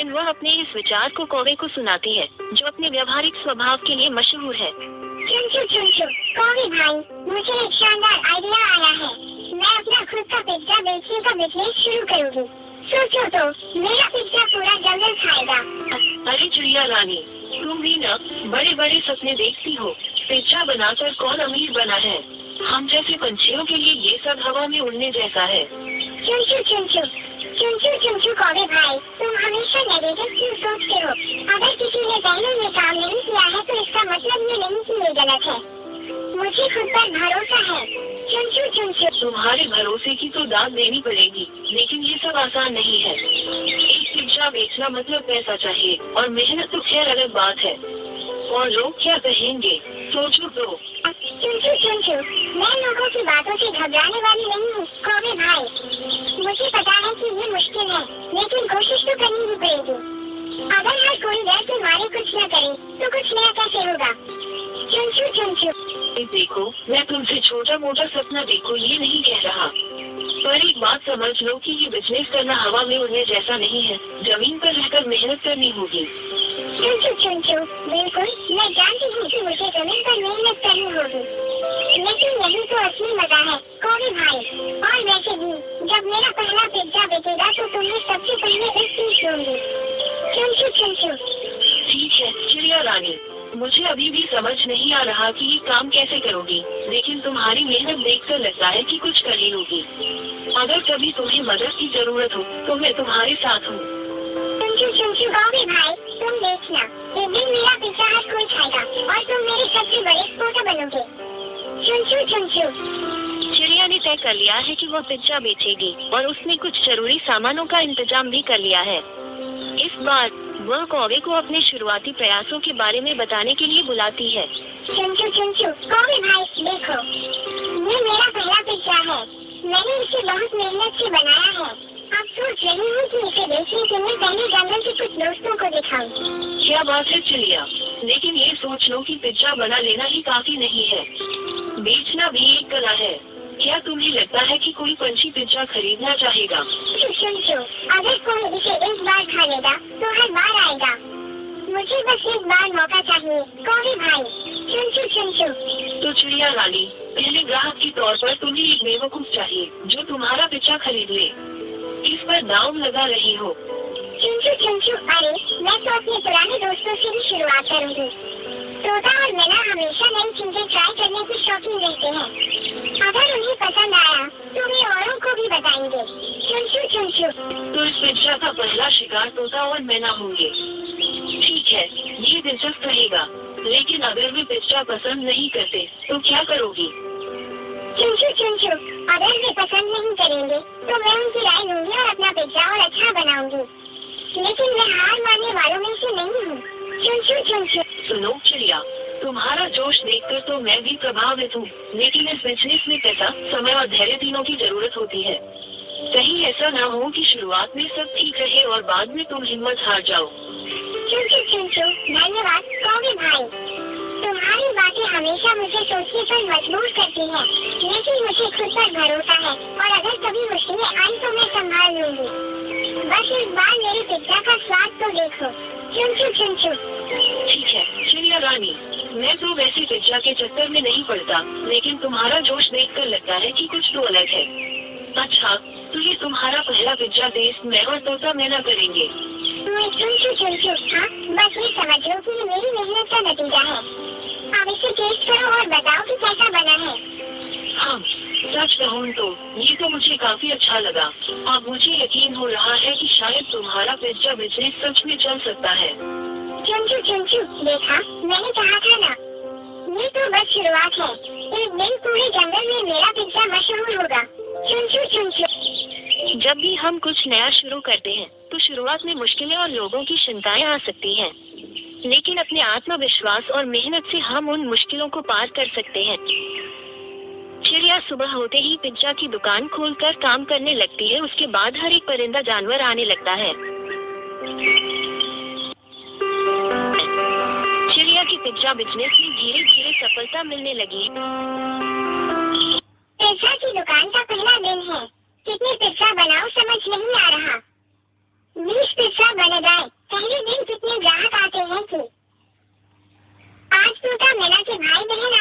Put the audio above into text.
दिन वह अपने इस विचार को कौवे को सुनाती है, जो अपने व्यवहारिक स्वभाव के लिए मशहूर है। चुनचु चुनचु, कौवे भाई, मुझे एक शानदार आइडिया आया है। मैं अपना खुद का पिज्जा बेचने का बिजनेस शुरू करूँगी। सोचो तो, मेरा पिज्जा पूरा जंगल खाएगा। अरे चिड़िया रानी, तुम भी ना बड़े बड़े सपने देखती हो। पिज्जा बनाकर कौन अमीर बना है? हम जैसे पंछियों के लिए ये सब हवा में उड़ने जैसा है। चुनचु चुनचु, चुनचु चुनचु कौवे भाई, तुम हमेशा नेगेटिव क्यों सोचते हो? अगर किसी ने पहले ये काम नहीं किया है तो इसका मतलब ये नहीं कि ये गलत है। मुझे खुद पर भरोसा है। चुनचु चुनचु, तुम्हारे भरोसे की तो दाद देनी पड़ेगी, लेकिन ये सब आसान नहीं है। एक पिज्जा बेचना मतलब पैसा चाहिए, और मेहनत तो खैर अलग बात है। और लोग क्या कहेंगे, सोचो तो। चुनचु चुनचु, मैं लोगों की बातों से घबराने वाली नहीं हूँ कौवे भाई। मुझे पता है कि ये मुश्किल है, लेकिन कोशिश तो करनी ही पड़ेगी। अगर हर कोई डर के मारे कुछ न करे तो कुछ नया कैसे होगा? चुनचु चुनचु, देखो, मैं तुमसे छोटा मोटा सपना देखो ये नहीं कह रहा, पर एक बात समझ लो कि ये बिजनेस करना हवा में उड़ने जैसा नहीं है। जमीन पर रहकर मेहनत करनी होगी। चुनचु चुनचु, बिल्कुल, मैं जानती हूँ कि मुझे जमीन पर मेहनत करनी होगी, लेकिन यही तो असली मजा है कौवे भाई। और वैसे भी जब मेरा पहला पिज्जा बिकेगा तो तुम्हें सबसे पहले एक पीस दूंगी। चुनचु चुनचु, ठीक है चिड़िया रानी, मुझे अभी भी समझ नहीं आ रहा कि ये काम कैसे करोगी, लेकिन तुम्हारी मेहनत देखकर लगता है कि कुछ कर ही होगी। अगर कभी तुम्हें मदद की जरूरत हो तो मैं तुम्हारे साथ हूँ। चुनचु चुनचु कौवे भाई, तुम देखना, एक दिन मेरा पिज्जा हर कोई खाएगा और तुम मेरे सबसे बड़े स्पोर्टर बनोगे। चुनचु चुनचु, चिड़िया ने तय कर लिया है कि वह पिज्जा बेचेगी, और उसने कुछ जरूरी सामानों का इंतजाम भी कर लिया है। इस बार वह कौवे को अपने शुरुआती प्रयासों के बारे में बताने के लिए बुलाती है। चुनचु चुनचु कौवे भाई, देखो, ये मेरा पहला पिज्जा है। मैंने इसे बहुत मेहनत से बनाया है। अब सोच रही हूँ कि इसे बेचने के लिए पहले जंगल के कुछ दोस्तों को दिखाऊं। क्या बात है चिड़िया, लेकिन ये सोच लो कि पिज्जा बना लेना ही काफी नहीं है, बेचना भी एक कला है। क्या तुम्हें लगता है कि कोई पंछी पिज्जा खरीदना चाहेगा? चुनचु, अगर कोई इसे एक बार खा लेगा तो हर बार आएगा। मुझे बस एक बार मौका चाहिए कौवे भाई। चुनचु चुनचु, तो चिड़िया रानी, पहले ग्राहक के तौर पर तुम्हें एक बेवकूफ चाहिए जो तुम्हारा पिज्जा खरीद ले। इस पर दांव लगा रही हो? चुनचु चुनचु, अरे मैं तो अपने पुराने दोस्तों से ही शुरुआत करूंगी। तोता और मैना हमेशा नई चीजें ट्राई करने की शौकीन रहते हैं। अगर उन्हें पसंद आया तो वे औरों को भी बताएंगे। चुनचु चुनचु, तो इस पिज्जा का पहला शिकार तोता और मैना होंगे। ठीक है, ये दिलचस्प रहेगा, लेकिन अगर वे पिज्जा पसंद नहीं करते तो क्या करोगी? चुनचु चुनचु, अगर वे पसंद नहीं करेंगे तो मैं उनकी राय लूंगी और अपना पिज्जा और अच्छा बनाऊंगी, लेकिन मैं हार मानने वालों में से नहीं हूँ। चुनचु चुनचु, सुनो चिड़िया, तुम्हारा जोश देखकर तो मैं भी प्रभावित हूँ, लेकिन इस बिजनेस में पैसा, समय और धैर्य तीनों की जरूरत होती है। कहीं ऐसा ना हो कि शुरुआत में सब ठीक रहे और बाद में तुम हिम्मत हार जाओ। चुनचु चुनचु, धन्यवाद कौवे भाई। तुम्हारी बातें हमेशा मुझे सोचने पर मजबूर करती हैं, लेकिन मुझे खुद पर भरोसा है और अगर कभी मुश्किलें आई तो मैं संभाल लूंगी। बस इस बार मेरे पिज्जा का स्वाद तो देखो। चुनचु चुनचु, ठीक है चिड़िया रानी, मैं तो वैसे पिज्जा के चक्कर में नहीं पड़ता, लेकिन तुम्हारा जोश देखकर लगता है कि कुछ तो अलग है। अच्छा, तो ये तुम्हारा पहला पिज्जा टेस्ट मैं और तोता मैना करेंगे। चुनचु चुनचु, हाँ, बस ये समझ लो कि ये मेरी मेहनत का नतीजा है। अब इसे टेस्ट करो और बताओ कि कैसा बना है। हाँ, सच कहूँ तो ये तो मुझे काफी अच्छा लगा। अब मुझे यकीन हो रहा है कि शायद तुम्हारा पिज्जा बिजनेस सच में चल सकता है। चुनचु चुनचु, देखा, मैंने कहा था ना, ये तो बस शुरुआत है। एक दिन पूरे जंगल में मेरा पिज्जा मशहूर होगा। चुनचु चुनचु, जब भी हम कुछ नया शुरू करते हैं तो शुरुआत में मुश्किलें और लोगों की चिंताएं आ सकती हैं, लेकिन अपने आत्मविश्वास और मेहनत से हम उन मुश्किलों को पार कर सकते हैं। चिड़िया सुबह होते ही पिज्जा की दुकान खोलकर काम करने लगती है। उसके बाद हर एक परिंदा जानवर आने लगता है। चिड़िया की पिज्जा बिजनेस में धीरे धीरे सफलता मिलने लगी। पिज्जा की दुकान का पहला दिन है। कितने पिज्जा बनाओ समझ नहीं आ रहा। 20 पिज्जा बन गए। भाई बहन